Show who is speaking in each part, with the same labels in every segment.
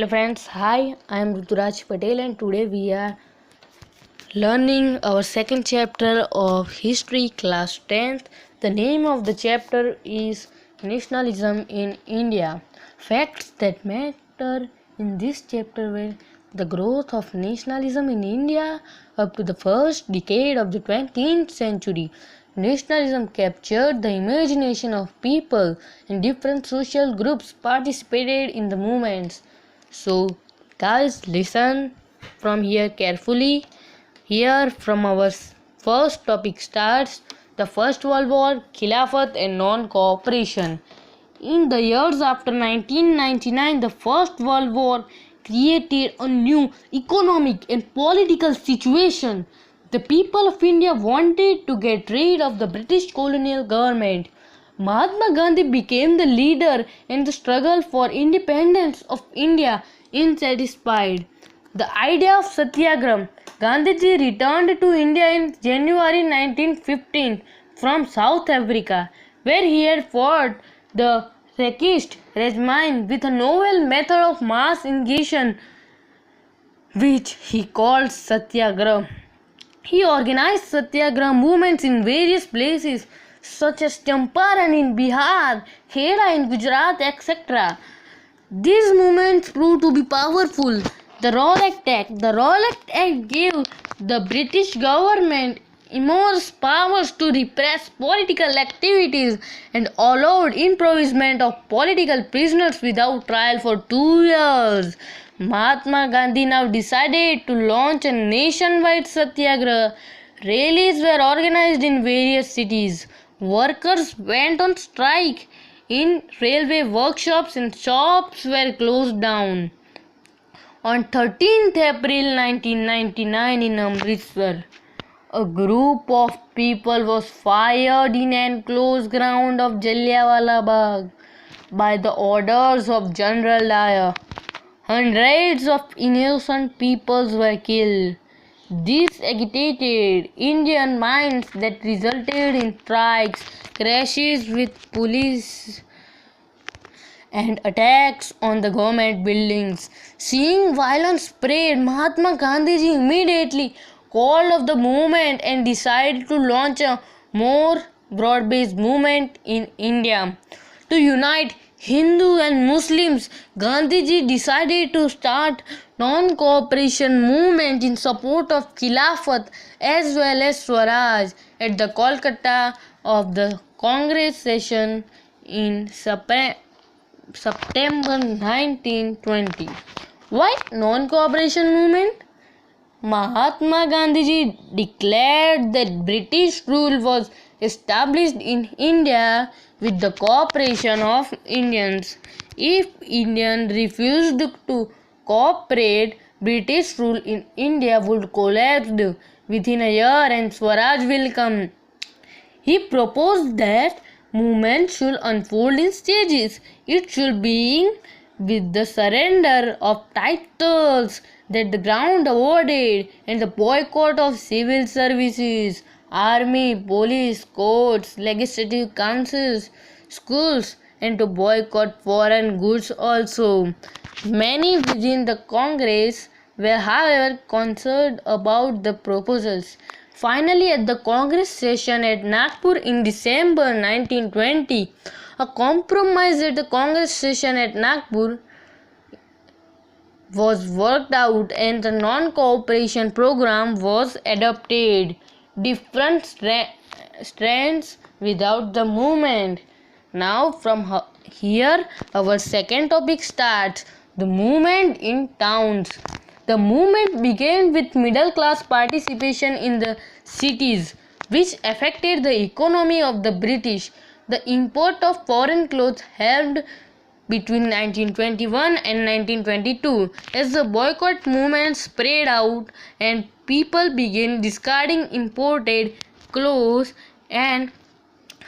Speaker 1: Hello friends, hi, I am Ruturaj Patel and today we are learning our second chapter of History class 10th. The name of the chapter is Nationalism in India. Facts that matter in this chapter were the growth of nationalism in India up to the first decade of the 20th century. Nationalism captured the imagination of people and different social groups participated in the movements. So, guys, listen from here carefully. Here, from our first topic starts the First World War, Khilafat, and non cooperation. In the years after 1999, the First World War created a new economic and political situation. The people of India wanted to get rid of the British colonial government. Mahatma Gandhi became the leader in the struggle for independence of India. Unsatisfied the idea of Satyagraha, Gandhiji returned to India in January 1915 from South Africa, where he had fought the Rakist regime with a novel method of mass initiation, which he called Satyagraha. He organized Satyagraha movements in various places such as Champaran in Bihar, Kheda in Gujarat, etc. These movements proved to be powerful. The Rowlatt Act gave the British government immense powers to repress political activities and allowed imprisonment of political prisoners without trial for 2 years. Mahatma Gandhi now decided to launch a nationwide satyagraha. Rallies were organized in various cities. Workers went on strike in railway workshops and shops were closed down. On 13th April 1999 in Amritsar, a group of people was fired in an enclosed ground of Jallianwala Bagh by the orders of General Dyer. Hundreds of innocent people were killed. This agitated Indian minds that resulted in strikes, crashes with police and attacks on the government buildings. Seeing violence spread, Mahatma Gandhi immediately called off the movement and decided to launch a more broad-based movement in India. To unite Hindu and Muslims, Gandhiji decided to start non-cooperation movement in support of Khilafat as well as Swaraj at the Kolkata of the Congress session in September 1920. Why non-cooperation movement? Mahatma Gandhi declared that British rule was established in India with the cooperation of Indians. If Indians refused to cooperate, British rule in India would collapse within a year and Swaraj will come. He proposed that movement should unfold in stages. It should begin with the surrender of titles that the ground awarded and the boycott of civil services, army, police, courts, legislative councils, schools, and to boycott foreign goods also. Many within the Congress were, however, concerned about the proposals. Finally, at the Congress session at Nagpur in December 1920, a compromise at the Congress session at Nagpur was worked out and the non-cooperation program was adopted. Different strands without the movement. Now from here our second topic starts, the movement in towns. The movement began with middle class participation in the cities, which affected the economy of the British. The import of foreign clothes helped between 1921 and 1922 as the boycott movement spread out and people began discarding imported clothes and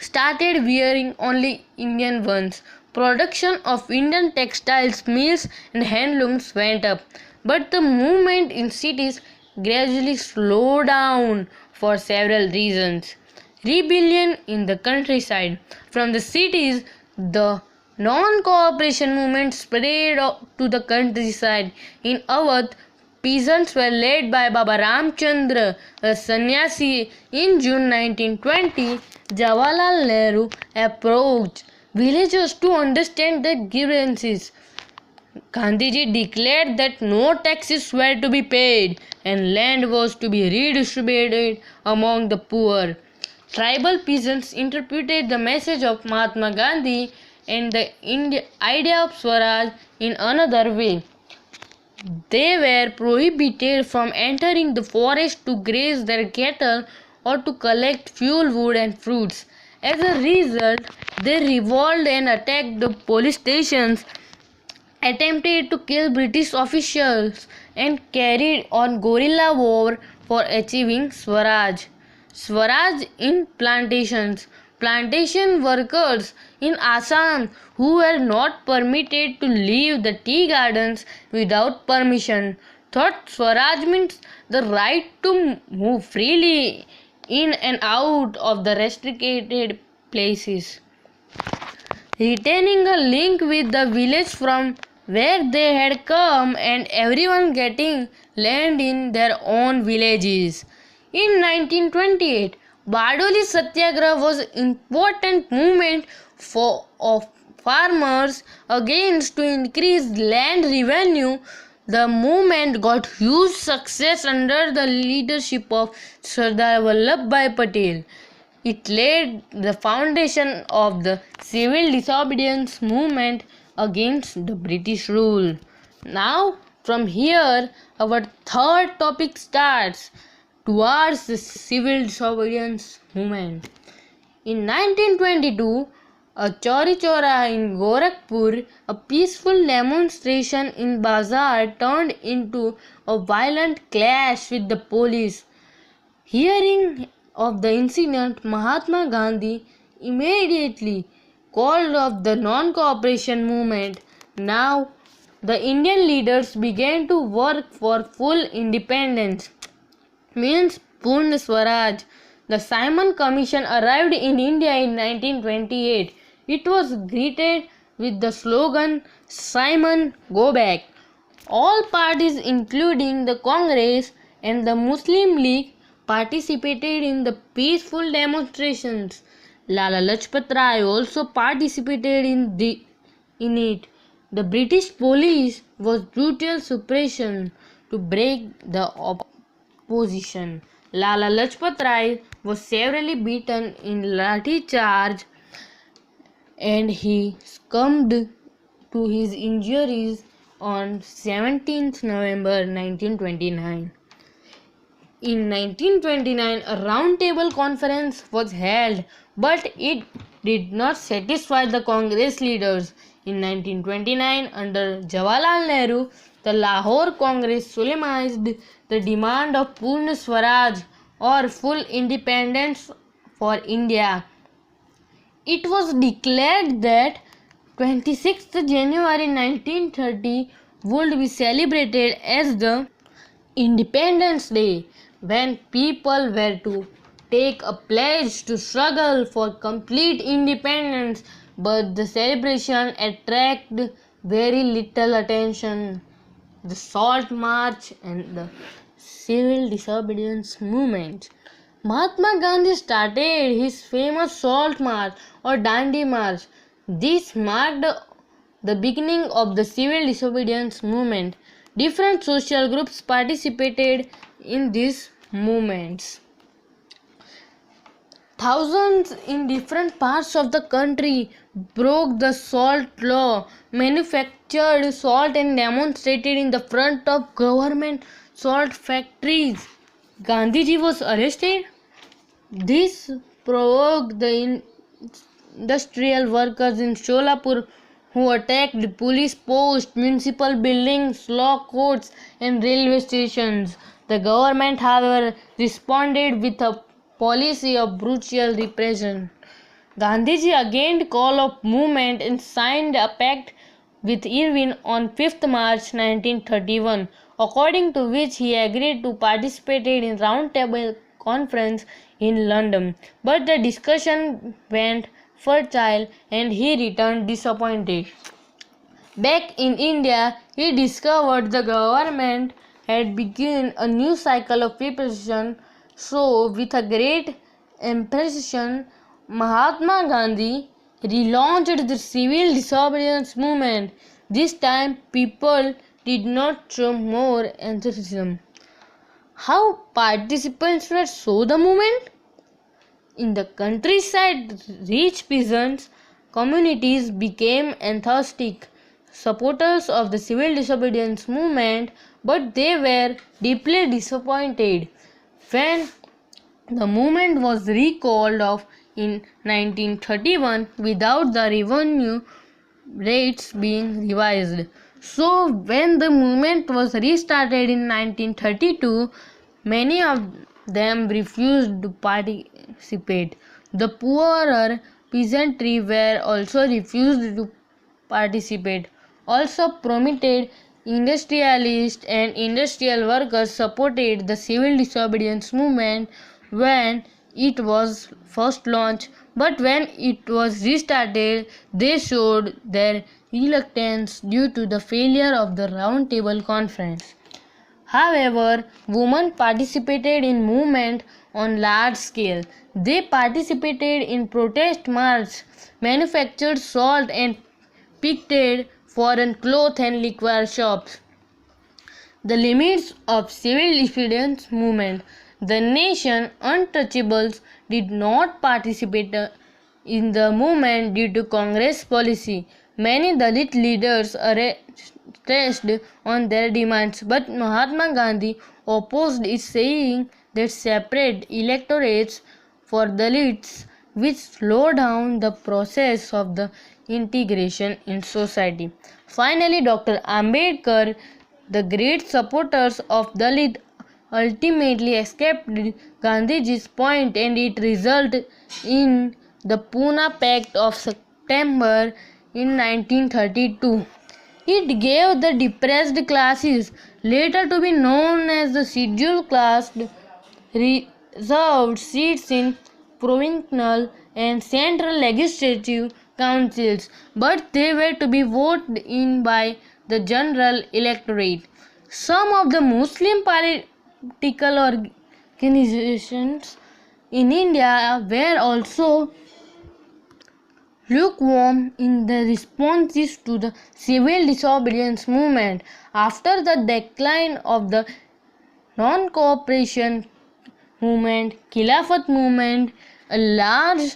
Speaker 1: started wearing only Indian ones. Production of Indian textiles, mills and handlooms went up, but the movement in cities gradually slowed down for several reasons. Rebellion in the countryside. From the cities, the Non-cooperation movement spread to the countryside. In Awadh, peasants were led by Baba Ramchandra, a sannyasi. In June 1920, Jawaharlal Nehru approached villagers to understand their grievances. Gandhiji declared that no taxes were to be paid and land was to be redistributed among the poor. Tribal peasants interpreted the message of Mahatma Gandhi and the idea of Swaraj in another way. They were prohibited from entering the forest to graze their cattle or to collect fuel wood and fruits. As a result, they revolted and attacked the police stations, attempted to kill British officials, and carried on guerrilla war for achieving Swaraj. Swaraj in plantations. Plantation workers in Assam who were not permitted to leave the tea gardens without permission thought Swaraj means the right to move freely in and out of the restricted places, retaining a link with the village from where they had come and everyone getting land in their own villages. In 1928, Bardoli Satyagraha was an important movement of farmers against to increase land revenue. The movement got huge success under the leadership of Sardar Vallabhbhai Patel. It laid the foundation of the civil disobedience movement against the British rule. Now, from here, our third topic starts towards the civil disobedience movement. In 1922, a Chauri Chaura in Gorakhpur, a peaceful demonstration in Bazaar turned into a violent clash with the police. Hearing of the incident, Mahatma Gandhi immediately called off the non-cooperation movement. Now, the Indian leaders began to work for full independence, means Purna Swaraj. The Simon Commission arrived in India in 1928. It was greeted with the slogan, Simon, go back. All parties, including the Congress and the Muslim League, participated in the peaceful demonstrations. Lala Lajpat Rai also participated in it. The British police was brutal suppression to break the opposition. Lala Lajpat Rai was severely beaten in lathi charge and he succumbed to his injuries on 17th November 1929. In 1929, a round-table conference was held, but it did not satisfy the Congress leaders. In 1929, under Jawaharlal Nehru, the Lahore Congress solemnized the demand of Purna Swaraj or full independence for India. It was declared that 26th January 1930 would be celebrated as the Independence Day, when people were to take a pledge to struggle for complete independence, but the celebration attracted very little attention. The Salt March and the civil disobedience movement. Mahatma Gandhi started his famous Salt March or Dandi March. This marked the beginning of the civil disobedience movement. Different social groups participated in these movements. Thousands in different parts of the country broke the salt law, manufactured salt and demonstrated in the front of government salt factories. Gandhiji was arrested. This provoked the industrial workers in Sholapur who attacked police posts, municipal buildings, law courts and railway stations. The government, however, responded with a policy of brutal repression. Gandhiji again called off movement and signed a pact with Irvine on 5th March 1931, according to which he agreed to participate in round table conference in London. But the discussion went fertile, and he returned disappointed. Back in India, he discovered the government had begun a new cycle of repression. So, with a great impression, Mahatma Gandhi relaunched the civil disobedience movement. This time, people did not show more enthusiasm. How participants were so the movement? In the countryside, rich peasants communities became enthusiastic supporters of the civil disobedience movement, but they were deeply disappointed when the movement was recalled off in 1931 without the revenue rates being revised. So, when the movement was restarted in 1932, many of them refused to participate. The poorer peasantry were also refused to participate. Also, prominent industrialists and industrial workers supported the civil disobedience movement when it was first launched, but when it was restarted, they showed their reluctance due to the failure of the Round Table Conference. However, women participated in movement on large scale. They participated in protest marches, manufactured salt and picketed foreign cloth and liquor shops. The limits of civil disobedience movement. The nation untouchables did not participate in the movement due to Congress policy. Many Dalit leaders stressed on their demands, but Mahatma Gandhi opposed it, saying that separate electorates for Dalits which slow down the process of the integration in society. Finally, Dr. Ambedkar, the great supporters of Dalit, ultimately accepted Gandhiji's point, and it resulted in the Pune Pact of September in 1932. It gave the depressed classes, later to be known as the scheduled caste, reserved seats in provincial and central legislative councils, but they were to be voted in by the general electorate. Some of the Muslim political organizations in India were also lukewarm in the responses to the civil disobedience movement. After the decline of the non-cooperation movement, Khilafat movement, a large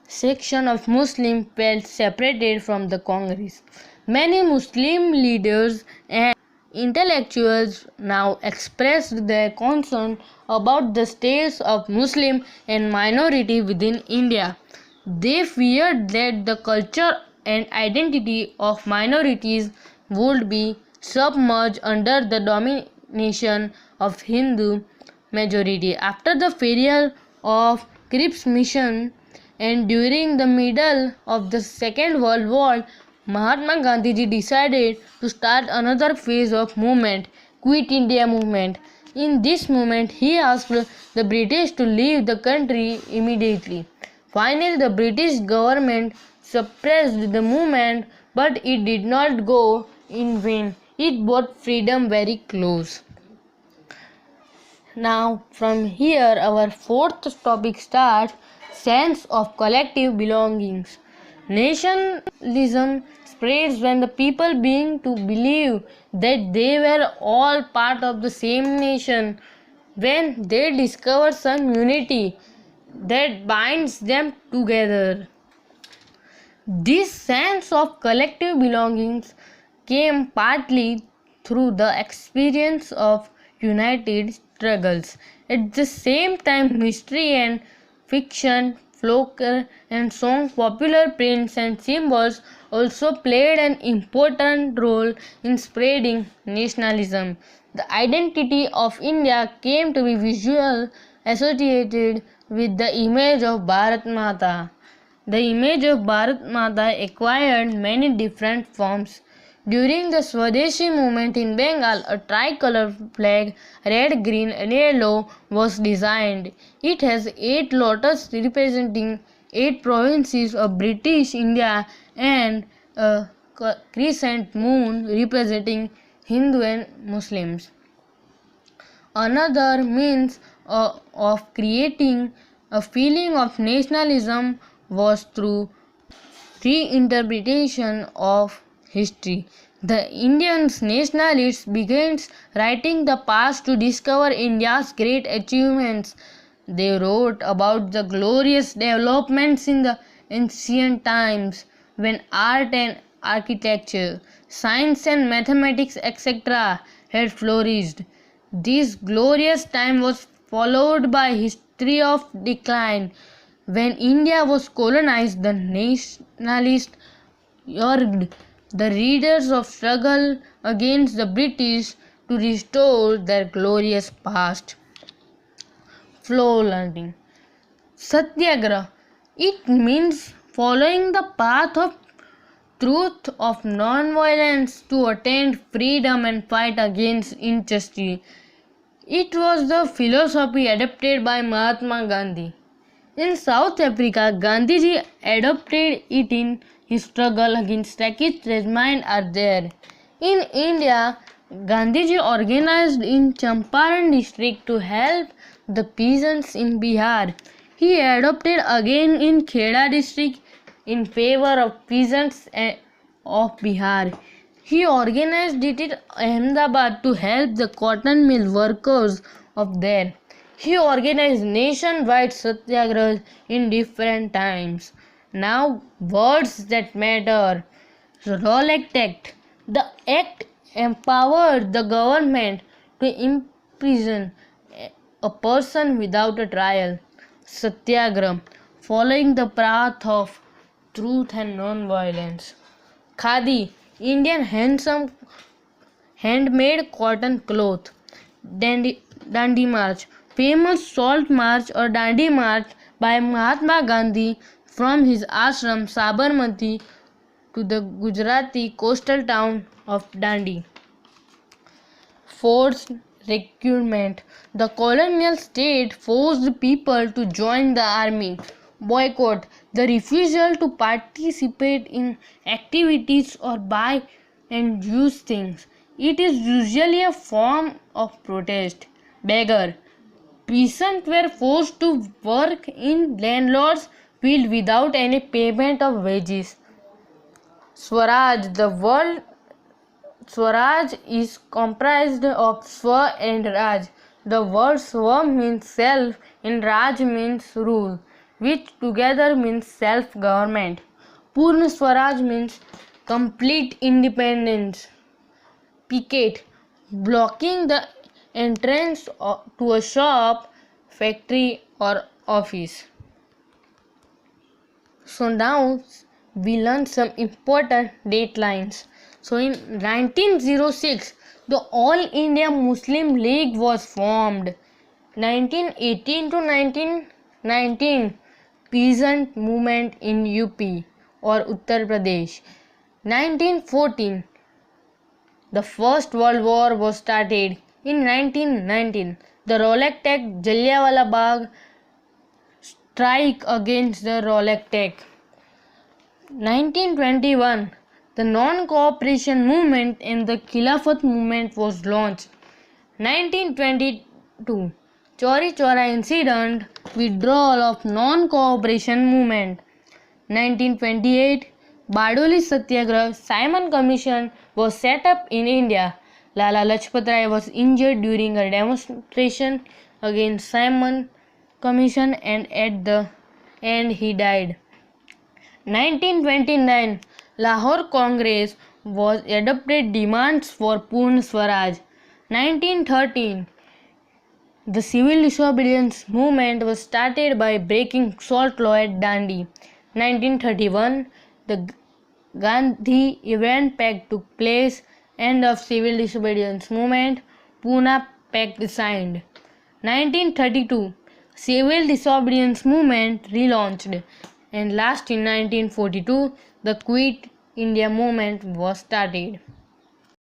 Speaker 1: section of Muslims felt separated from the Congress. Many Muslim leaders and intellectuals now expressed their concern about the status of Muslim and minority within India. They feared that the culture and identity of minorities would be submerged under the domination of Hindu majority. After the failure of Cripps mission and during the middle of the Second World War, Mahatma Gandhiji decided to start another phase of movement, Quit India movement. In this movement, he asked the British to leave the country immediately. Finally, the British government suppressed the movement, but it did not go in vain. It brought freedom very close. Now, from here, our fourth topic starts: sense of collective belongings. Nationalism spreads when the people begin to believe that they were all part of the same nation. When they discover some unity that binds them together. This sense of collective belongings came partly through the experience of united struggles. At the same time, history and fiction, folklore and song, popular prints and symbols also played an important role in spreading nationalism. The identity of India came to be visually associated with the image of Bharat Mata. The image of Bharat Mata acquired many different forms. During the Swadeshi movement in Bengal, a tricolor flag, red, green, and yellow, was designed. It has 8 lotuses representing 8 provinces of British India and a crescent moon representing Hindu and Muslims. Another means of creating a feeling of nationalism was through reinterpretation of history. The Indian nationalists began writing the past to discover India's great achievements. They wrote about the glorious developments in the ancient times when art and architecture, science and mathematics, etc., had flourished. This glorious time was followed by history of decline. When India was colonized, the nationalists urged the readers of struggle against the British to restore their glorious past. Flow learning. Satyagraha. It means following the path of truth of non-violence to attain freedom and fight against injustice. It was the philosophy adopted by Mahatma Gandhi. In South Africa, Gandhiji adopted it in his struggle against Turkish regime there. In India, Gandhiji organized in Champaran district to help the peasants in Bihar. He adopted again in Kheda district in favor of peasants of Bihar. He organized it in Ahmedabad to help the cotton mill workers of there. He organized nationwide satyagrahas in different times. Now, words that matter. Rowlatt Act. The act empowered the government to imprison a person without a trial. Satyagraha. Following the path of truth and non-violence. Khadi. Indian handmade cotton cloth. Dandi March. Famous salt march or Dandi March by Mahatma Gandhi from his ashram Sabarmati to the Gujarati coastal town of Dandi. Forced recruitment. The colonial state forced people to join the army. Boycott. The refusal to participate in activities or buy and use things. It is usually a form of protest. Beggar. Peasants were forced to work in landlords' fields without any payment of wages. Swaraj. The word Swaraj is comprised of Swa and Raj. The word Swa means self and Raj means rule, which together means self-government. Purna Swaraj means complete independence. Picket. Blocking the entrance to a shop, factory or office. So now we learn some important datelines. So in 1906, the All India Muslim League was formed. 1918 to 1919, peasant movement in UP or Uttar Pradesh. 1914, the First World War was started. In 1919, the Rowlatt Act, Jallianwala Bagh strike against the Rowlatt Act. 1921, the non-cooperation movement and the Khilafat movement was launched. 1922, Chauri Chaura incident, withdrawal of non-cooperation movement. 1928, Bardoli Satyagraha, Simon Commission was set up in India. Lala Lajpat Rai was injured during a demonstration against Simon Commission and at the end he died. 1929, Lahore Congress was adopted demands for Purna Swaraj. 1913, the civil disobedience movement was started by breaking salt law at Dandi. 1931, the Gandhi Event Pact took place. End of civil disobedience movement. Pune Pact signed. 1932, civil disobedience movement relaunched. And last in 1942, the Quit India movement was started.